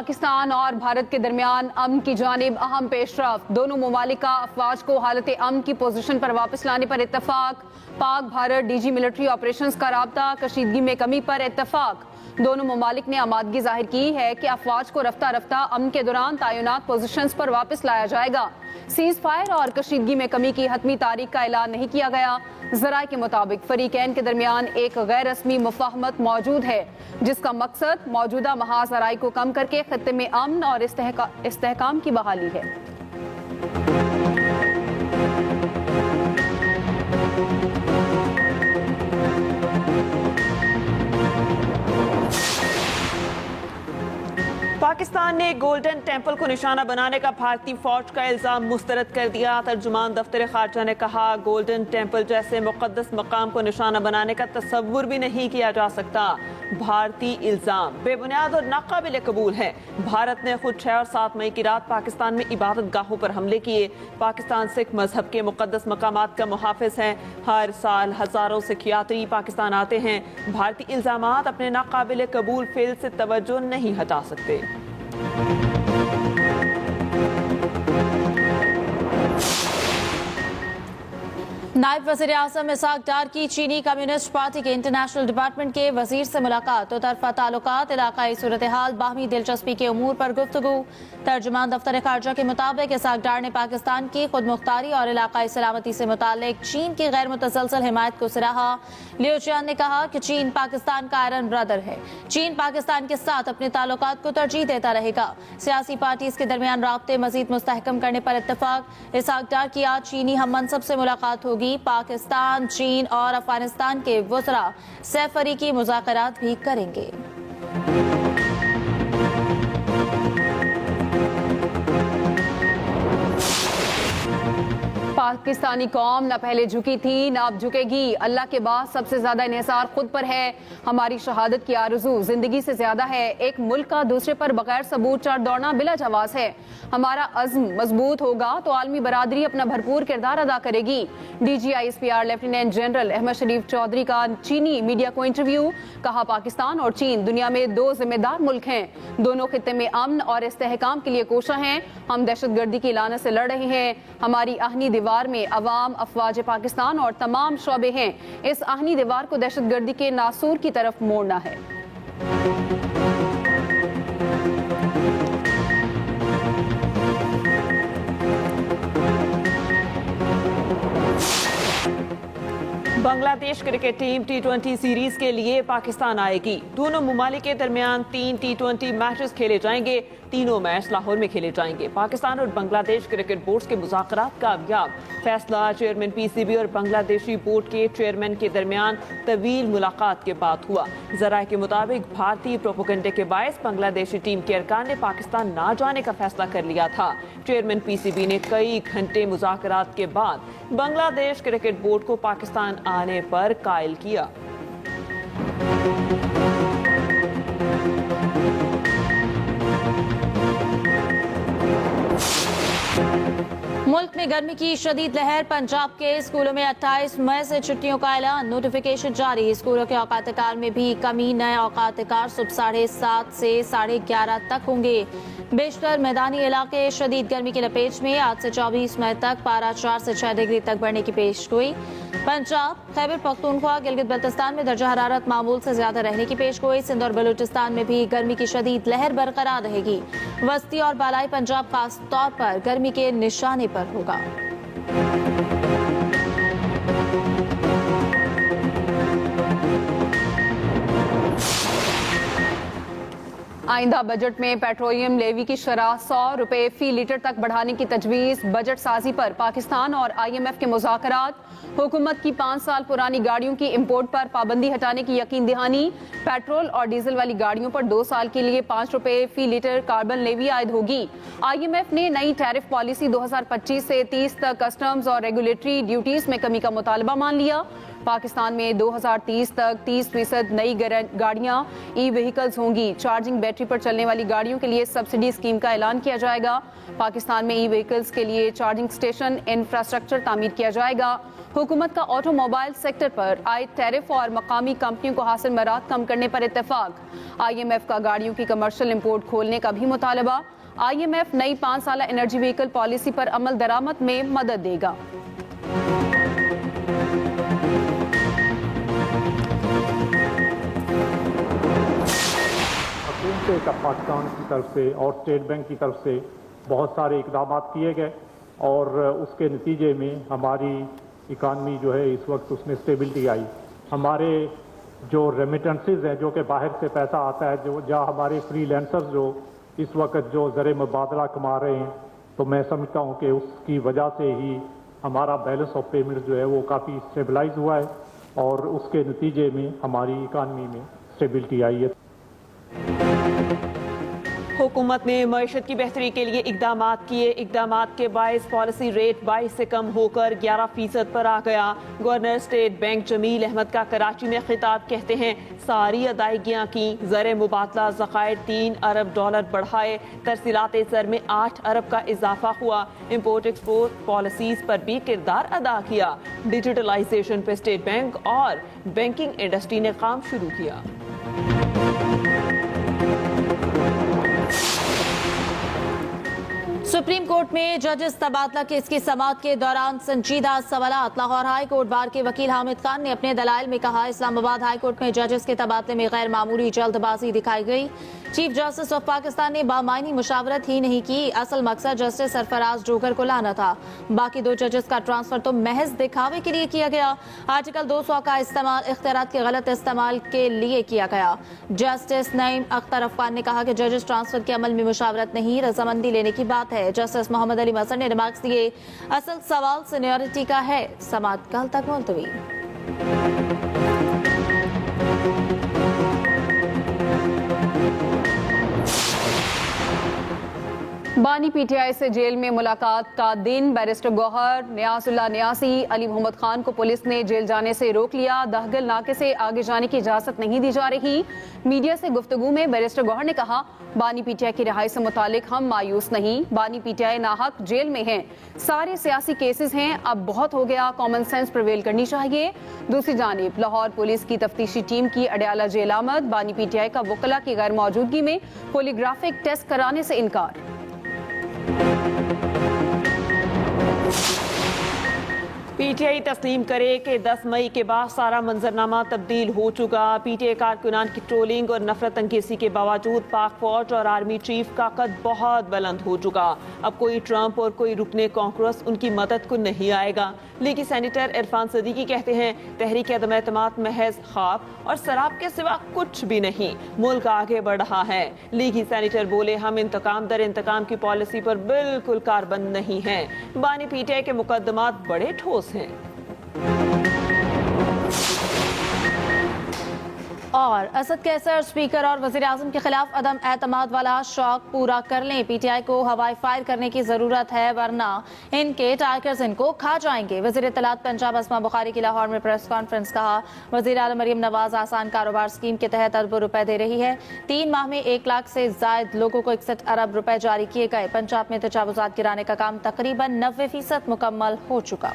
पाकिस्तान और भारत के दरमियान अमन की जानिब अहम पेशरफ। दोनों ममालिक का अफवाज को हालत अमन की पोजीशन पर वापस लाने पर इत्तफाक। Pak Bharat DG military operations का राब्ता, कशीदगी में कमी पर इत्तफाक। दोनों ममालिक ने आमादगी जाहिर की है कि अफवाज को रफ्ता रफ्ता अमन के दौरान तैनात पोजीशंस पर वापस लाया जाएगा। सीज फायर और कशीदगी में कमी की हतमी तारीख का ऐलान नहीं किया गया। ज़राए के मुताबिक फरीकैन के दरमियान एक गैर रस्मी मुफाहमत मौजूद है, जिसका मकसद मौजूदा महाज़राई को कम करके खत्ते में अमन और इस्तेहकाम की बहाली है। पाकिस्तान ने गोल्डन टेम्पल को निशाना बनाने का भारतीय फौज का इल्जाम मुस्तरद कर दिया। तर्जुमान दफ्तर खारजा ने कहा, गोल्डन टेम्पल जैसे मुकद्दस मकाम को निशाना बनाने का तसव्वुर भी नहीं किया जा सकता। भारतीय इल्जाम बेबुनियाद और नाकाबिल कबूल है। भारत ने खुद 6 और 7 मई की रात पाकिस्तान में इबादत गाहों पर हमले किए। पाकिस्तान सिख मजहब के मुकद्दस मकामात का मुहाफिज है। हर साल हजारों सिख यात्री पाकिस्तान आते हैं। भारतीय इल्जामात अपने नाकाबिल कबूल फेल से तवज्जो नहीं हटा सकते। नायब वज़ीर आज़म इसहाक डार की चीनी कम्युनिस्ट पार्टी के इंटरनेशनल डिपार्टमेंट के वजीर से मुलाकात। तो तरफा ताल्लुकात, इलाकाई सूरत हाल, बाहमी दिलचस्पी के उमूर पर गुफ्तगू। तर्जुमान दफ्तर खारजा के मुताबिक इसहाक डार ने पाकिस्तान की खुद मुख्तारी और इलाकाई सलामती से मुतालिक चीन की गैर मुतसलसल हिमायत को सराहा। लियो चियान ने कहा कि चीन पाकिस्तान का आयरन ब्रदर है। चीन पाकिस्तान के साथ अपने ताल्लुकात को तरजीह देता रहेगा। सियासी पार्टीज के दरमियान राब्ते मजीद मुस्तहकम करने पर इत्तफाक। इसहाक डार की आज चीनी हम मनसब से मुलाकात होगी। पाकिस्तान, चीन और अफगानिस्तान के वज़रा सैफरीकी मुज़ाकरात भी करेंगे। पाकिस्तानी कौम न पहले झुकी थी न अब झुकेगी। अल्लाह के बाद सबसे ज्यादा इन्हिसार खुद पर है। हमारी शहादत की आरज़ू जिंदगी से ज्यादा है। एक मुल्क का दूसरे पर बगैर सबूत चढ़ दौड़ना बिला जवाज है। हमारा अज़्म मजबूत होगा तो आलमी बरादरी अपना भरपूर किरदार अदा करेगी। DGISPR लेफ्टिनेंट जनरल अहमद शरीफ चौधरी का चीनी मीडिया को इंटरव्यू। कहा, पाकिस्तान और चीन दुनिया में 2 जिम्मेदार मुल्क हैं। दोनों खित्ते में अमन और इस्तेहकाम के लिए कोशा हैं। हम दहशतगर्दी की लानत से लड़ रहे हैं। हमारी आहनी दीवार में अवाम, अफवाज पाकिस्तान और तमाम शोबे हैं। इस आहनी दीवार को दहशतगर्दी के नासूर की तरफ मोड़ना है। Bangladesh cricket team T20 series के लिए पाकिस्तान आएगी। दोनों ममालिक के दरमियान 3 T20 मैचेस खेले जाएंगे। तीनों मैच लाहौर में खेले जाएंगे। पाकिस्तान और बांग्लादेश क्रिकेट बोर्ड के मुज़ाकरात कामयाब। फैसला चेयरमैन PCB और बांग्लादेशी बोर्ड के चेयरमैन के दरमियान तवील मुलाकात के बाद हुआ। ज़राए के मुताबिक भारतीय प्रोपोगंडे के बायस बांग्लादेशी टीम के अरकान ने पाकिस्तान ना जाने का फैसला कर लिया था। चेयरमैन PCB ने कई घंटे मुज़ाकरात के बाद बांग्लादेश क्रिकेट बोर्ड को पाकिस्तान आने पर कायल किया। मुल्क में गर्मी की शदीद लहर। पंजाब के स्कूलों में 28 मई से छुट्टियों का ऐलान, नोटिफिकेशन जारी। स्कूलों के औकात कार में भी कमी। नए औकात कार सुबह 7:30 से 11:30 तक होंगे। बेशतर मैदानी इलाके शदीद गर्मी की लपेट में। आज से 24 मई तक पारा 4 से 6 डिग्री तक बढ़ने की पेशगोई। पंजाब, खैबर पख्तूनख्वा, गिलगित बल्तिस्तान में दर्जा हरारत मामूल से ज्यादा रहने की पेशगोई। सिंध और बलूचिस्तान में भी गर्मी की शदीद लहर बरकरार रहेगी। वस्ती और बालाई पंजाब खास तौर पर गर्मी के निशाने पर होगा। आइंदा बजट में पेट्रोलियम लेवी की शरह 100 रुपए फी लीटर तक बढ़ाने की तजवीज़। बजट साजी पर पाकिस्तान और IMF के मुज़ाकरात। हुकूमत की 5 साल पुरानी गाड़ियों की इंपोर्ट पर पाबंदी हटाने की यकीन दहानी। पेट्रोल और डीजल वाली गाड़ियों पर 2 साल के लिए 5 रुपए फी लीटर कार्बन लेवी आयद होगी। IMF ने नई टैरिफ पॉलिसी 2025 से 30 तक कस्टम्स और रेगुलेटरी ड्यूटीज में कमी का मुतालबा मान लिया। پاکستان میں 2030 تک 30% نئی گاڑیاں ای وہیکلز ہوں گی. چارجنگ بیٹری پر چلنے والی گاڑیوں کے لیے سبسڈی اسکیم کا اعلان کیا جائے گا. پاکستان میں ای وہیکلز کے لیے چارجنگ اسٹیشن انفراسٹرکچر تعمیر کیا جائے گا. حکومت کا آٹو موبائل سیکٹر پر عائد ٹیرف اور مقامی کمپنیوں کو حاصل مراحت کم کرنے پر اتفاق. IMF کا گاڑیوں کی کمرشل امپورٹ کھولنے کا بھی مطالبہ. IMF نئی 5 سالہ انرجی وہیکل پالیسی پر عمل درآمد میں مدد دے گا. پاکستان کی طرف سے اور اسٹیٹ بینک کی طرف سے بہت سارے اقدامات کیے گئے اور اس کے نتیجے میں ہماری اکانومی جو ہے اس وقت اس میں اسٹیبلٹی آئی. ہمارے جو ریمیٹنسز ہیں جو کہ باہر سے پیسہ آتا ہے جو جہاں ہمارے فری لینسرز جو اس وقت جو زر مبادلہ کما رہے ہیں تو میں سمجھتا ہوں کہ اس کی وجہ سے ہی ہمارا بیلنس آف پیمنٹ جو ہے وہ کافی اسٹیبلائز ہوا ہے اور اس کے نتیجے میں ہماری اکانومی میں اسٹیبلٹی آئی ہے. حکومت نے معیشت کی بہتری کے لیے اقدامات کیے. اقدامات کے باعث پالیسی ریٹ 22 سے کم ہو کر 11% پر آ گیا. گورنر اسٹیٹ بینک جمیل احمد کا کراچی میں خطاب کہتے ہیں ساری ادائیگیاں کی. زر مبادلہ ذخائر $3 ارب بڑھائے. ترسیلات زر میں 8 ارب کا اضافہ ہوا. امپورٹ ایکسپورٹ پالیسیز پر بھی کردار ادا کیا. ڈیجیٹلائزیشن پہ اسٹیٹ بینک اور بینکنگ انڈسٹری نے کام شروع کیا. سپریم کورٹ میں ججز تبادلہ کیس کی سماعت کے دوران سنجیدہ سوالات. لاہور ہائی کورٹ بار کے وکیل حامد خان نے اپنے دلائل میں کہا اسلام آباد ہائی کورٹ میں ججز کے تبادلے میں غیر معمولی جلد بازی دکھائی گئی. چیف جسٹس آف پاکستان نے بامعنی مشاورت ہی نہیں کی. اصل مقصد جسٹس سرفراز ڈوگر کو لانا تھا. باقی 2 ججز کا ٹرانسفر تو محض دکھاوے کے لیے کیا گیا. آرٹیکل 200 کا استعمال اختیارات کے غلط استعمال کے لیے کیا گیا. جسٹس نعیم اختر افغان نے کہا کہ ججز ٹرانسفر کے عمل میں مشاورت نہیں رضامندی لینے کی بات ہے. جسٹس محمد علی مظہر نے ریمارکس دیے اصل سوال سینیورٹی کا ہے. سماعت کل تک ملتوی. بانی PTI سے جیل میں ملاقات کا دن. بیرسٹر گوہر نیاز اللہ نیازی علی محمد خان کو پولیس نے جیل جانے سے روک لیا. دہگل ناکے سے آگے جانے کی اجازت نہیں دی جا رہی. میڈیا سے گفتگو میں بیرسٹر گوہر نے کہا بانی PTI کی رہائی سے متعلق ہم مایوس نہیں. بانی PTI ناحق جیل میں ہیں. سارے سیاسی کیسز ہیں. اب بہت ہو گیا. کامن سینس پریویل کرنی چاہیے. دوسری جانب لاہور پولیس کی تفتیشی ٹیم کی اڈیالہ جیل آمد. بانی PTI کا وکلاء کی غیر موجودگی میں پولیگرافک ٹیسٹ کرانے سے انکار. PTI تسلیم کرے کہ 10 مئی کے بعد سارا منظرنامہ تبدیل ہو چکا. PTI کارکنان کی ٹرولنگ اور نفرت انگیزی کے باوجود پاک فوج اور آرمی چیف کا قد بہت بلند ہو چکا. اب کوئی ٹرمپ اور کوئی رکن کانگریس ان کی مدد کو نہیں آئے گا. لیگی سینیٹر عرفان صدیقی کہتے ہیں تحریک عدم اعتماد محض خواب اور سراب کے سوا کچھ بھی نہیں. ملک آگے بڑھ رہا ہے. لیگی سینیٹر بولے ہم انتقام در انتقام کی پالیسی پر بالکل کاربند نہیں ہیں. بانی PTI کے مقدمات بڑے ٹھوس ہیں. اور اسد کیسر اسپیکر اور وزیر اعظم کے خلاف عدم اعتماد والا شوق پورا کر لیں. PTI کو ہوائی فائر کرنے کی ضرورت ہے ورنہ ان کے ٹائگرز ان کو کھا جائیں گے. وزیر اطلاعات پنجاب اسما بخاری کی لاہور میں پریس کانفرنس. کہا وزیر اعظم مریم نواز آسان کاروبار اسکیم کے تحت اربوں روپے دے رہی ہے. 3 ماہ میں 1 لاکھ سے زائد لوگوں کو 61 ارب روپے جاری کیے گئے. پنجاب میں تجاوزات گرانے کا کام تقریباً 90% مکمل ہو چکا.